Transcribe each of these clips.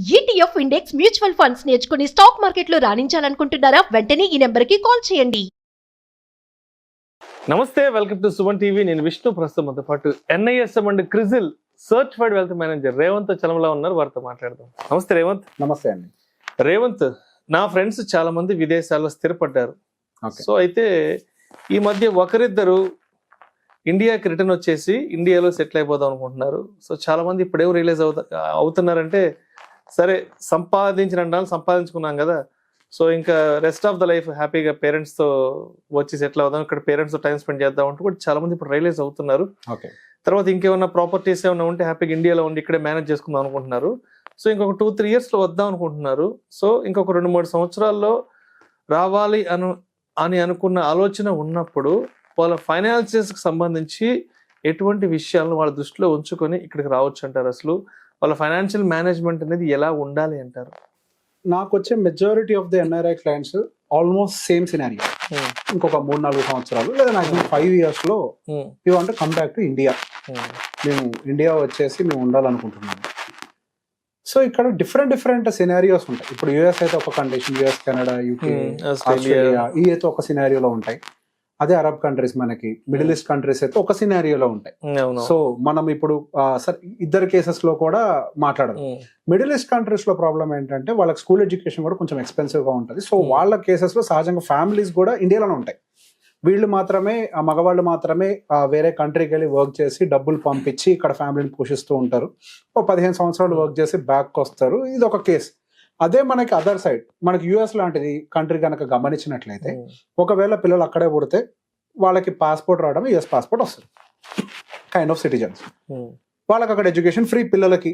ETF index mutual funds నేర్చుకుని stock మార్కెట్లో రాణించాలనుకుంటున్నారా? వెంటనే ఈ నెంబర్కి కాల్ చేయండి. నమస్తే, వెల్కమ్ టు సుమన్ టీవీ. నేను విష్ణు. ప్రస్తుతం మనతో పాటు NISM and CRISIL certified wealth manager Revanth Chalamala ఉన్నారు. వారితో మాట్లాడదాం. నమస్తే రేవంత్. నమస్తే అండి. రేవంత్, నా ఫ్రెండ్స్ చాలా మంది విదేశాల్లో స్థిరపడ్డారు. సో అయితే ఈ మధ్య ఒకరిద్దరు ఇండియాకి రిటర్న్ వచ్చేసి ఇండియాలో సెటిల్ అయిపోదాం అనుకుంటున్నారు. సో చాలా మంది ఇప్పుడు ఏం రియలైజ్ అవుతున్నారంటే, సరే సంపాదించుకున్నాం కదా, సో ఇంకా రెస్ట్ ఆఫ్ ద లైఫ్ హ్యాపీగా పేరెంట్స్తో వచ్చి సెటిల్ అవుదాం, ఇక్కడ పేరెంట్స్తో టైం స్పెండ్ చేద్దాం అంటూ కూడా చాలా మంది ఇప్పుడు రియలైజ్ అవుతున్నారు. తర్వాత ఇంకేమన్నా ప్రాపర్టీస్ ఏమైనా ఉంటే హ్యాపీగా ఇండియాలో ఉండి ఇక్కడే మేనేజ్ చేసుకుందాం అనుకుంటున్నారు. సో ఇంకొక 2-3 yearsలో వద్దాం అనుకుంటున్నారు. సో ఇంకొక 2-3 సంవత్సరాల్లో రావాలి అని అనుకున్న ఆలోచన ఉన్నప్పుడు వాళ్ళ ఫైనాన్షియల్స్కి సంబంధించి ఎటువంటి విషయాలను వాళ్ళ దృష్టిలో ఉంచుకొని ఇక్కడికి రావచ్చు అంటారు? అసలు వాళ్ళ ఫైనాన్షియల్ మేనేజ్మెంట్ అనేది ఎలా ఉండాలి అంటారు? నాకు వచ్చే majority of the NRI clients almost same scenario. ఇంకొక 3-4 సంవత్సరాలు లేదా మాక్సిమం 5 yearsలో you want come back to India. మేము ఇండియా వచ్చేసి మేము ఉండాలనుకుంటున్నాము. సో ఇక్కడ డిఫరెంట్ సినారియోస్ ఉంటాయి. ఇప్పుడు US అయితే ఒక condition, US, Canada, UK, Australia ఈ అయితే ఒక సినారియోలో ఉంటాయి. అదే అరబ్ కంట్రీస్, మనకి మిడిల్ ఈస్ట్ కంట్రీస్ అయితే ఒక సినారియోలో ఉంటాయి. సో మనం ఇప్పుడు ఇద్దరు కేసెస్ లో కూడా మాట్లాడదు. మిడిల్ ఈస్ట్ కంట్రీస్ లో ప్రాబ్లం ఏంటంటే వాళ్ళకి స్కూల్ ఎడ్యుకేషన్ కూడా కొంచెం ఎక్స్పెన్సివ్ గా ఉంటుంది. సో వాళ్ళ కేసెస్ లో సహజంగా ఫ్యామిలీస్ కూడా ఇండియాలోనే ఉంటాయి. వీళ్ళు మాత్రమే, మగవాళ్ళు మాత్రమే వేరే కంట్రీకి వెళ్ళి వర్క్ చేసి డబ్బులు పంపించి ఇక్కడ ఫ్యామిలీని పోషిస్తూ ఉంటారు. 15 సంవత్సరాలు వర్క్ చేసి బ్యాక్ వస్తారు. ఇది ఒక కేసు. అదే మనకి అదర్ సైడ్, మనకి US లాంటిది కంట్రీ కనుక గమనించినట్లయితే, ఒకవేళ పిల్లలు అక్కడే పుడితే వాళ్ళకి పాస్పోర్ట్ రావడం, US పాస్పోర్ట్ వస్తుంది. Kind of citizens. వాళ్ళకి అక్కడ ఎడ్యుకేషన్ ఫ్రీ. పిల్లలకి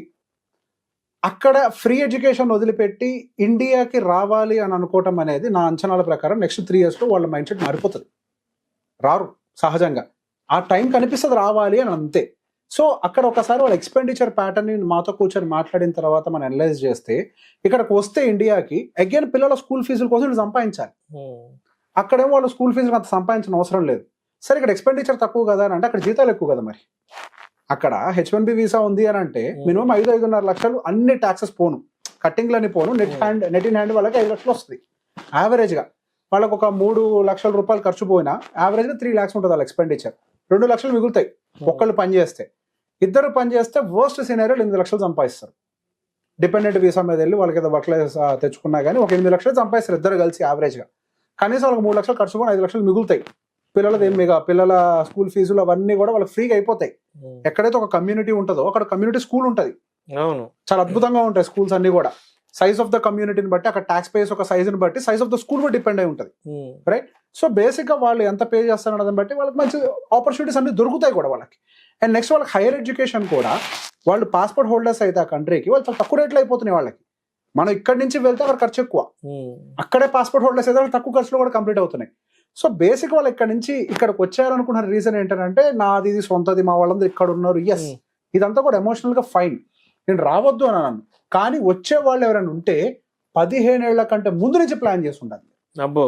అక్కడ ఫ్రీ ఎడ్యుకేషన్ వదిలిపెట్టి ఇండియాకి రావాలి అని అనుకోవటం అనేది నా అంచనాల ప్రకారం నెక్స్ట్ 3 yearsలో వాళ్ళ మైండ్ సెట్ మారిపోతుంది. రారు సహజంగా. ఆ టైం కనిపిస్తుంది రావాలి అని, అంతే. సో అక్కడ ఒకసారి వాళ్ళ ఎక్స్పెండిచర్ ప్యాటర్న్ ని మాతో కూర్చొని మాట్లాడిన తర్వాత మనం అనలైజ్ చేస్తే, ఇక్కడికి వస్తే ఇండియాకి అగైన్ పిల్లల స్కూల్ ఫీజుల కోసం సంపాదించాలి. అక్కడేమో వాళ్ళు స్కూల్ ఫీజులు అంత సంపాదించిన అవసరం లేదు. సరే ఇక్కడ ఎక్స్పెండిచర్ తక్కువ కదా అని అంటే అక్కడ జీతాలు ఎక్కువ కదా. మరి అక్కడ H1B వీసా ఉంది అని అంటే మినిమం 5-5.5 లక్షలు అన్ని ట్యాక్సెస్ పోను, కట్టింగ్లని పోను, నెట్ ఇన్ హ్యాండ్ వాళ్ళకి 5 లక్షలు వస్తుంది యావరేజ్ గా. వాళ్ళకి ఒక 3 లక్షల రూపాయలు ఖర్చు పోయినా యావరేజ్ గా 3 lakhs ఉంటుంది వాళ్ళ ఎక్స్పెండిచర్. 2 లక్షలు మిగులుతాయి ఒక్కళ్ళు పని చేస్తే. ఇద్దరు పని చేస్తే వర్స్ట్ సినారియోలో 8 లక్షలు సంపాదిస్తారు. డిపెండెంట్ వీసా మీద వెళ్ళి వాళ్ళకి ఏదో వర్క్ తెచ్చుకున్నా కానీ ఒక 8 లక్షలు సంపాదిస్తారు ఇద్దరు కలిసి యావరేజ్ గా. కనీసం వాళ్ళకి 3 లక్షలు ఖర్చు పోయి 5 లక్షలు మిగులుతాయి. పిల్లల స్కూల్ ఫీజులు అవన్నీ కూడా వాళ్ళకి ఫ్రీగా అయిపోతాయి. ఎక్కడైతే ఒక కమ్యూనిటీ ఉంటుందో అక్కడ కమ్యూనిటీ స్కూల్ ఉంటుంది. చాలా అద్భుతంగా ఉంటాయి స్కూల్స్ అన్ని కూడా. సైజ్ ఆఫ్ ద కమ్యూనిటీని బట్టి, అక్కడ ట్యాక్స్ పేస్ ఒక సైజుని బట్టి సైజ్ ఆఫ్ ద స్కూల్ కూడా డిపెండ్ అయి ఉంటుంది. రైట్. సో బేసిక్ గా వాళ్ళు ఎంత పే చేస్తారన్నది బట్టి వాళ్ళకి మంచి ఆపర్చునిటీస్ అన్ని దొరుకుతాయి కూడా వాళ్ళకి. అండ్ నెక్స్ట్ వాళ్ళకి హైయర్ ఎడ్యుకేషన్ కూడా, వాళ్ళు పాస్పోర్ట్ హోల్డర్స్ అయితే ఆ కంట్రీకి వాళ్ళు చాలా తక్కువ రేట్లు అయిపోతున్నాయి వాళ్ళకి. మనం ఇక్కడి నుంచి వెళ్తే అక్కడ ఖర్చు ఎక్కువ, అక్కడే పాస్పోర్ట్ హోల్డర్స్ అయితే తక్కువ ఖర్చులో కూడా కంప్లీట్ అవుతున్నాయి. సో బేసిక్ వాళ్ళు ఇక్కడ నుంచి ఇక్కడికి వచ్చారనుకున్న రీజన్ ఏంటంటే, నాది ఇది సొంతది, మా వాళ్ళందరూ ఇక్కడ ఉన్నారు. ఎస్, ఇదంతా కూడా ఎమోషనల్ గా ఫైన్, నేను రావద్దు అని అన్నాను. కానీ వచ్చే వాళ్ళు ఎవరైనా ఉంటే 15 ఏళ్ల కంటే ముందు నుంచి ప్లాన్ చేసి ఉండాలి. అబ్బో,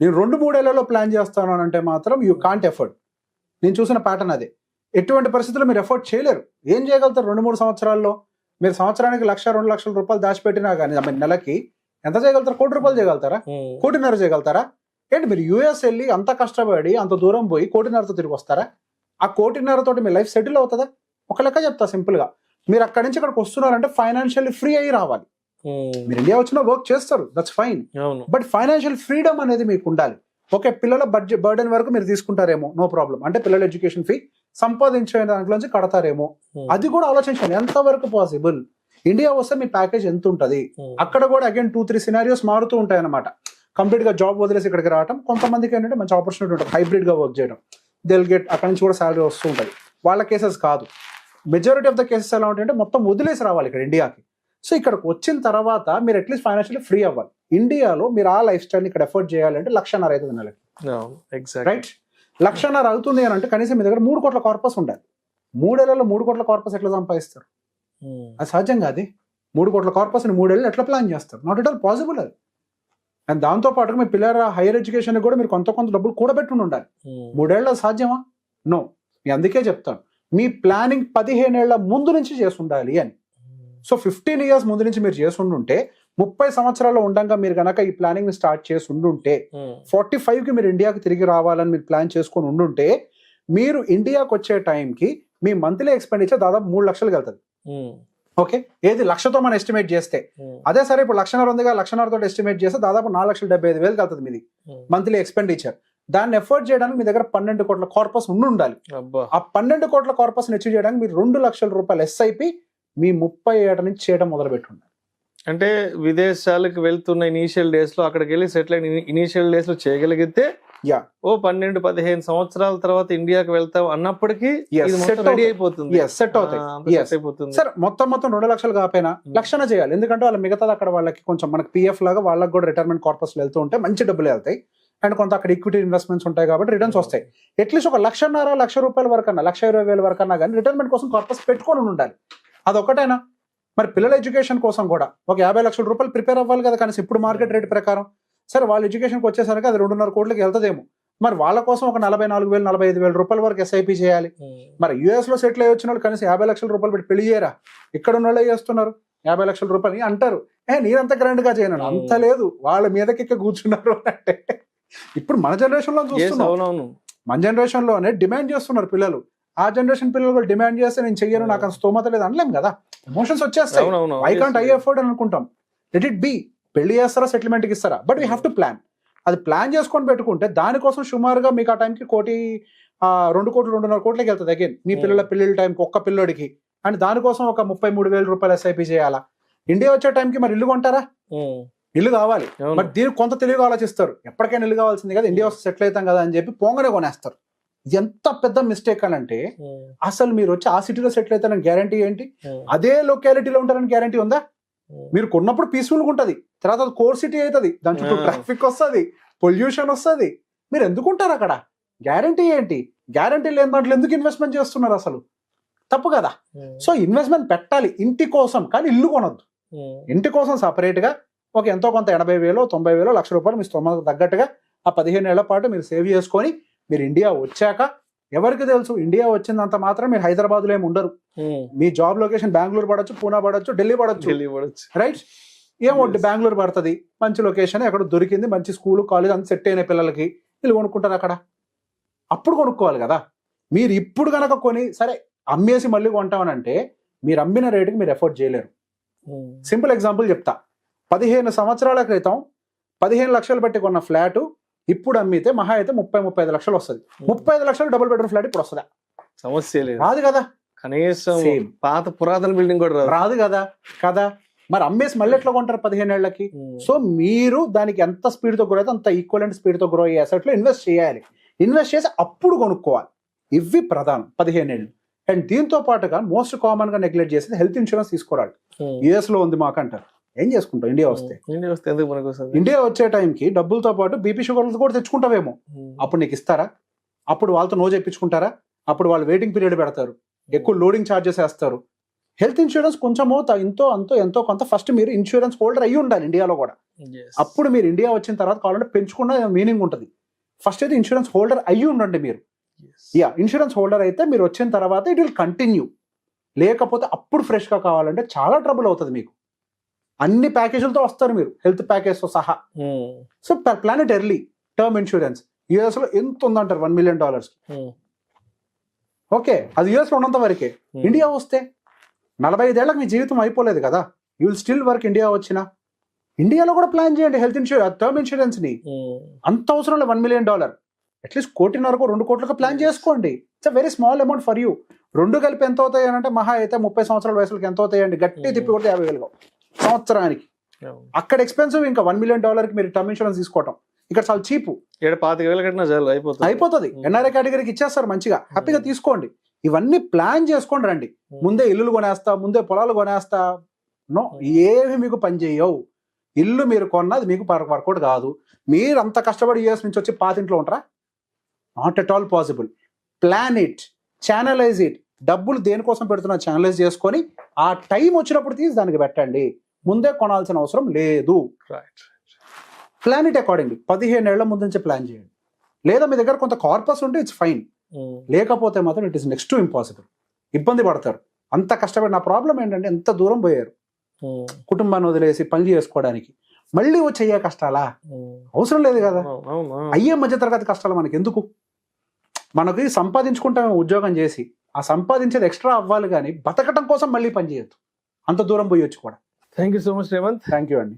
నేను 2-3 ఏళ్లలో ప్లాన్ చేస్తాను అని అంటే మాత్రం యూ కాంట్ ఎఫర్ట్. నేను చూసిన ప్యాటర్న్ అదే. ఎటువంటి పరిస్థితుల్లో మీరు ఎఫర్ట్ చేయలేరు. ఏం చేయగలుగుతారు 2-3 సంవత్సరాల్లో? మీరు సంవత్సరానికి 1-2 లక్షల రూపాయలు దాచిపెట్టినా కానీ నెలకి ఎంత చేయగలుగుతారు? 1 కోటి రూపాయలు చేయగలుగుతారా? 1.5 కోటి చేయగలుగుతారా? ఏంటి మీరు US వెళ్ళి అంత కష్టపడి అంత దూరం పోయి 1.5 కోటితో తిరిగి వస్తారా? ఆ 1.5 కోటి తోటి మీ లైఫ్ సెటిల్ అవుతుందా? ఒక లెక్క చెప్తా సింపుల్ గా. మీరు అక్కడి నుంచి ఇక్కడికి వస్తున్నారంటే ఫైనాన్షియల్లీ ఫ్రీ అయ్యి రావాలి. మీరు ఇండియా వచ్చినా వర్క్ చేస్తారు, that's fine. But financial freedom అనేది మీకు ఉండాలి. ఓకే, పిల్లల బర్డెన్ వరకు మీరు తీసుకుంటారేమో, నో ప్రాబ్లం. అంటే పిల్లల ఎడ్యుకేషన్ ఫీ సంపాదించే దాంట్లోంచి కడతారేమో, అది కూడా ఆలోచించండి ఎంత వరకు పాసిబుల్. ఇండియా వస్తే మీ ప్యాకేజ్ ఎంత ఉంటుంది, అక్కడ కూడా అగైన్ 2-3 సినారియోస్ మారుతూ ఉంటాయి అన్నమాట. కంప్లీట్ గా జాబ్ వదిలేసి ఇక్కడికి రావడం, కొంతమందికి ఏంటంటే మంచి ఆపర్చునిటీ ఉంటుంది హైబ్రిడ్ గా వర్క్ చేయడం, దిల్ గెట్ అక్కడి నుంచి కూడా శాలరీ వస్తూ ఉంటుంది. వాళ్ళ కేసెస్ కాదు. మెజారిటీ ఆఫ్ ద కేసెస్ ఎలా ఉంటాయంటే మొత్తం వదిలేసి రావాలి ఇక్కడ ఇండియాకి. సో ఇక్కడికి వచ్చిన తర్వాత మీరు అట్లీస్ట్ ఫైనాన్షియల్లీ ఫ్రీ అవ్వాలి. ఇండియాలో మీరు ఆ లైఫ్ స్టైల్ ఇక్కడ ఎఫర్ట్ చేయాలంటే 1.5 లక్షలు అవుతుంది నెలకి. రైట్, 1.5 లక్షలు అవుతుంది అని అంటే కనీసం మీ దగ్గర 3 కోట్ల కార్పస్ ఉండాలి. 3 ఏళ్లలో 3 కోట్ల కార్పస్ ఎట్లా సంపాదిస్తారు? అది సహజంగా అది 3 కోట్ల కార్పస్ ని 3 ఏళ్ళు ఎట్లా ప్లాన్ చేస్తారు? నాట్ ఎట్ ఆల్ పాసిబుల్ అది. అండ్ దాంతో పాటు మీ పిల్లల హైయర్ ఎడ్యుకేషన్ కూడా మీరు కొంత డబ్బులు కూడబెట్టి ఉండాలి. 3 ఏళ్ళ సాధ్యమా? నో. అందుకే చెప్తాను, మీ ప్లానింగ్ 15 ఏళ్ల ముందు నుంచి చేసి ఉండాలి అని. సో 15 years ముందు నుంచి మీరు చేసి ఉండుంటే 30 సంవత్సరాలు ఉండగా మీరు కనుక ఈ ప్లానింగ్ ని స్టార్ట్ చేసి ఉండుంటే 45కి మీరు ఇండియాకి తిరిగి రావాలని మీరు ప్లాన్ చేసుకొని ఉండుంటే మీరు ఇండియాకి వచ్చే టైంకి మీ మంత్లీ ఎక్స్పెండిచర్ దాదాపు 3 లక్షలకు వెళ్తుంది. ఓకే, ఏది 1,00,000తో మనం ఎస్టిమేట్ చేస్తే, అదే సరే ఇప్పుడు 1,50,000 ఉందిగా, 1,50,000తో ఎస్టిమేట్ చేస్తే దాదాపు 4,75,000 వెళ్తుంది మీది మంత్లీ ఎక్స్పెండిచర్. దాన్ని ఎఫోర్డ్ చేయడానికి మీ దగ్గర 12 కోట్ల కార్పస్ ఉండాలి. ఆ 12 కోట్ల కార్పస్ అచీవ్ చేయడానికి మీరు 2 లక్షల రూపాయలు ఎస్ఐపి మీ 30 ఏట నుంచి చేయడం మొదలు పెట్టుండాలి. అంటే విదేశాలకు వెళ్తున్న ఇనీషియల్ డేస్ లో అక్కడికి వెళ్ళి సెటిల్ అయిన ఇనీషియల్ డేస్ లో చేయగలిగితే ఓ 12-15 సంవత్సరాల తర్వాత ఇండియాకి వెళ్తాం అన్నప్పటికీ రెడీ అయిపోతుంది, సెట్ అవుతాయి. సార్ మొత్తం 2 లక్షలు కాకపోయినా 1,00,000 చేయాలి. ఎందుకంటే వాళ్ళ మిగతాది అక్కడ వాళ్ళకి కొంచెం మనకి పిఎఫ్ లాగా వాళ్ళకి కూడా రిటైర్మెంట్ కార్పస్ వెళ్తూ ఉంటే మంచి డబ్బులు వెళ్తాయి. అండ్ కొంత అక్కడ ఈక్విటీ ఇన్వెస్ట్మెంట్స్ ఉంటాయి కాబట్టి రిటర్న్స్ వస్తాయి. అట్లీస్ట్ ఒక 1,50,000 1,00,000 వరకు అన్నా 1,20,000 వరకు అన్నా కానీ రిటైర్మెంట్ కోసం కార్పస్ పెట్టుకొని ఉండాలి. అదొకటైనా మరి పిల్లల ఎడ్యుకేషన్ కోసం కూడా ఒక 50 లక్షల రూపాయలు ప్రిపేర్ అవ్వాలి కదా కనీసం ఇప్పుడు మార్కెట్ రేట్ ప్రకారం. సరే వాళ్ళ ఎడ్యుకేషన్కి వచ్చేసరికి అది 2.5 కోట్లకి వెళ్తుందేమో. మరి వాళ్ళ కోసం ఒక 44,000 45,000 రూపాయల వరకు ఎస్ఐపి చేయాలి. మరి యూఎస్ లో సెటిల్ అయ్యి వచ్చిన వాళ్ళు కనీసం 50 లక్షల రూపాయలు పెట్టి పెళ్లి చేయరా? ఇక్కడ ఉన్న వాళ్ళే చేస్తున్నారు 50 లక్షల రూపాయలు అంటారు. నేనంత గ్రాండ్ గా చేయను, అంత లేదు, వాళ్ళ మీదకి కూర్చున్నారు అంటే. ఇప్పుడు మన జనరేషన్ లో చూస్తున్నాం, మన జనరేషన్ లోనే డిమాండ్ చేస్తున్నారు పిల్లలు. ఆ జనరేషన్ పిల్లలు కూడా డిమాండ్ చేస్తే నేను చెయ్యను, నాకు అంత స్తోమత లేదు అనలేం కదా. ఎమోషన్స్ వచ్చేస్తాయి. ఐ కాంట్ ఐ అఫోర్డ్ అని అనుకుంటాం. Let it be. పెళ్లి చేస్తారా, సెటిల్మెంట్ కి ఇస్తారా, but we have to plan. అది ప్లాన్ చేసుకొని పెట్టుకుంటే దానికోసం సుమారుగా మీకు ఆ టైంకి 2 కోట్లు 2.5 కోట్లకి వెళ్తుంది అగైన్ మీ పిల్లల పెళ్లి టైంకి ఒక్క పిల్లడికి. అండ్ దానికోసం ఒక 33,000 రూపాయలు ఎస్ఐపి చేయాలా? ఇండియా వచ్చే టైంకి మరి ఇల్లు కొంటారా? ఇల్లు కావాలి, బట్ దీనికి కొంత తెలివిగా ఆలోచిస్తారు. ఎప్పటికైనా ఇల్లు కావాల్సింది కదా, ఇండియా వస్తే సెటిల్ అవుతాం కదా అని చెప్పి పోంగనే కొనేస్తారు. ఎంత పెద్ద మిస్టేక్ అని అంటే అసలు మీరు వచ్చి ఆ సిటీలో సెటిల్ అవుతారని గ్యారంటీ ఏంటి? అదే లొకాలిటీలో ఉంటారని గ్యారంటీ ఉందా? మీరు కొన్నప్పుడు పీస్ఫుల్గా ఉంటుంది, తర్వాత అది కోర్ సిటీ అవుతుంది, దాని చుట్టూ ట్రాఫిక్ వస్తుంది, పొల్యూషన్ వస్తుంది. మీరు ఎందుకు ఉంటారు అక్కడ? గ్యారంటీ ఏంటి? గ్యారంటీ లేని దాంట్లో ఎందుకు ఇన్వెస్ట్మెంట్ చేస్తున్నారు? అసలు తప్పు కదా. సో ఇన్వెస్ట్మెంట్ పెట్టాలి ఇంటి కోసం, కానీ ఇల్లు కొనొద్దు. ఇంటి కోసం సపరేట్ గా ఒక ఎంతో కొంత 80,000 90,000 1,00,000 రూపాయలు మీ స్తోమత తగ్గట్టుగా ఆ 15 ఏళ్ల పాటు మీరు సేవ్ చేసుకొని మీరు ఇండియా వచ్చాక, ఎవరికి తెలుసు ఇండియా వచ్చిందంత మాత్రం మీరు హైదరాబాద్ లో ఏమి ఉండరు. మీ జాబ్ లొకేషన్ బెంగళూరు పడొచ్చు, పూనా పడొచ్చు, ఢిల్లీ పడొచ్చు, రైట్? ఏమొద్దు, బెంగళూరు పడుతుంది, మంచి లొకేషన్, ఎక్కడ దొరికింది, మంచి స్కూల్ కాలేజ్ అంత సెట్ అయిన పిల్లలకి వీళ్ళు కొనుక్కుంటారు అక్కడ. అప్పుడు కొనుక్కోవాలి కదా. మీరు ఇప్పుడు కనుక కొని సరే అమ్మేసి మళ్ళీ కొంటామనంటే మీరు అమ్మిన రేటుకి మీరు ఎఫోర్డ్ చేయలేరు. సింపుల్ ఎగ్జాంపుల్ చెప్తా. 15 సంవత్సరాల క్రితం 15 లక్షలు పెట్టి కొన్న ఫ్లాట్ ఇప్పుడు అమ్మితే మహా అయితే 30-35 లక్షలు వస్తుంది. 35 లక్షలు డబుల్ బెడ్రూమ్ ఫ్లాట్ ఇప్పుడు వస్తుందా? సమస్య లేదు, రాదు కదా. కనీసం పాత పురాతన బిల్డింగ్ కూడా రాదు కదా. కదా, మరి అమ్మేసి మళ్ళీ ఎట్లా కొంటారు 15 ఏళ్లకి? సో మీరు దానికి ఎంత స్పీడ్ తో గ్రో అయితే అంత ఈక్వలెంట్ స్పీడ్ తో గ్రో అయ్యే అసెట్ లో ఇన్వెస్ట్ చేయాలి. ఇన్వెస్ట్ చేసి అప్పుడు కొనుక్కోవాలి. ఇవి ప్రధానం 15 ఏళ్ళు. అండ్ దీంతో పాటుగా మోస్ట్ కామన్ గా నెగ్లెక్ట్ చేసేది హెల్త్ ఇన్సూరెన్స్ తీసుకోవాలి. యుఎస్ లో ఉంది మాకంటారు, ఏం చేసుకుంటాం ఇండియా వస్తే? ఇండియా వచ్చే టైంకి డబ్బులతో పాటు బీపీ షుగర్లు కూడా తెచ్చుకుంటావేమో. అప్పుడు నీకు ఇస్తారా? అప్పుడు వాళ్ళతో నో చెప్పించుకుంటారా? అప్పుడు వాళ్ళు వెయిటింగ్ పీరియడ్ పెడతారు, ఎక్కువ లోడింగ్ ఛార్జెస్ వేస్తారు. హెల్త్ ఇన్సూరెన్స్ కొంచెమో ఎంతో కొంత ఫస్ట్ మీరు ఇన్సూరెన్స్ హోల్డర్ అయ్యి ఉండాలి ఇండియాలో కూడా. అప్పుడు మీరు ఇండియా వచ్చిన తర్వాత కావాలంటే పెంచుకున్న మీనింగ్ ఉంటుంది. ఫస్ట్ అయితే ఇన్సూరెన్స్ హోల్డర్ అయ్యి ఉండండి మీరు. ఇన్సూరెన్స్ హోల్డర్ అయితే మీరు వచ్చిన తర్వాత ఇట్ విల్ కంటిన్యూ. లేకపోతే అప్పుడు ఫ్రెష్ గా కావాలంటే చాలా ట్రబుల్ అవుతుంది మీకు. అన్ని ప్యాకేజీలతో వస్తారు మీరు, హెల్త్ ప్యాకేజ్ తో సహా. So plan it early. Term insurance US లో ఎంత ఉందంటారు? $1 million. ఓకే, అది యుఎస్ లో ఉన్నంత వరకే. ఇండియా వస్తే 45 ఏళ్ళకి మీ జీవితం అయిపోలేదు కదా. You will still work. India వచ్చినా ఇండియాలో కూడా ప్లాన్ చేయండి హెల్త్ ఇన్సూరెన్స్, టర్మ్ ఇన్సూరెన్స్ ని. అంత అవసరం లేదు $1 million. అట్లీస్ట్ 1.5 2 కోట్లకు ప్లాన్ చేసుకోండి. It's a very small amount for you. 2 కలిపి ఎంత అవుతాయి అని అంటే మహా అయితే 30 సంవత్సరాల వయసులకి ఎంత అవుతాయండి? గట్టి తిప్పి కొడితే 50,000 సంవత్సరానికి. అక్కడ ఎక్స్పెన్సివ్. ఇంకా $1 million కి మీరు టర్మ్ ఇన్సూరెన్స్ తీసుకోవటం ఇక్కడ చాలా చీప్. 25,000 కట్టినా అయిపోతుంది. ఎన్ఆర్ఐ కేటగిరీకి ఇచ్చేస్తారు మంచిగా, హ్యాపీగా తీసుకోండి. ఇవన్నీ ప్లాన్ చేసుకోండి రండి. ముందే ఇల్లులు కొనేస్తా, ముందే పొలాలు కొనేస్తా, నో, ఏమి మీకు పని చేయవు. ఇల్లు మీరు కొన్నది మీకు వర్కౌట్ కాదు. మీరు అంత కష్టపడి యూఎస్ నుంచి వచ్చి పాతింట్లో ఉంటారా? Not at all possible. Plan it, channelise it. డబ్బులు దేనికోసం పెడుతున్నా ఛానలైజ్ చేసుకొని ఆ టైం వచ్చినప్పుడు తీసి దానికి పెట్టండి. ముందే కొనాల్సిన అవసరం లేదు. Plan it accordingly. 15 ఏళ్ల ముందు నుంచే ప్లాన్ చేయండి. లేదా మీ దగ్గర కొంత కార్పస్ ఉంటే ఇట్స్ ఫైన్, లేకపోతే మాత్రం it is next to impossible. ఇబ్బంది పడతారు. అంత కష్టపడి, నా ప్రాబ్లం ఏంటంటే ఎంత దూరం పోయారు కుటుంబాన్ని వదిలేసి పని చేసుకోవడానికి, మళ్ళీ వచ్చి అయ్యే కష్టాలా? అవసరం లేదు కదా. అయ్యే మధ్యతరగతి కష్టాలు మనకి ఎందుకు? మనకి సంపాదించుకుంటామే ఉద్యోగం చేసి, ఆ సంపాదించేది ఎక్స్ట్రా అవ్వాలి కానీ బతకటం కోసం మళ్ళీ పని చేయొద్దు. అంత దూరం పోయొచ్చు కూడా. Thank you so much Revanth. Thank you అండి.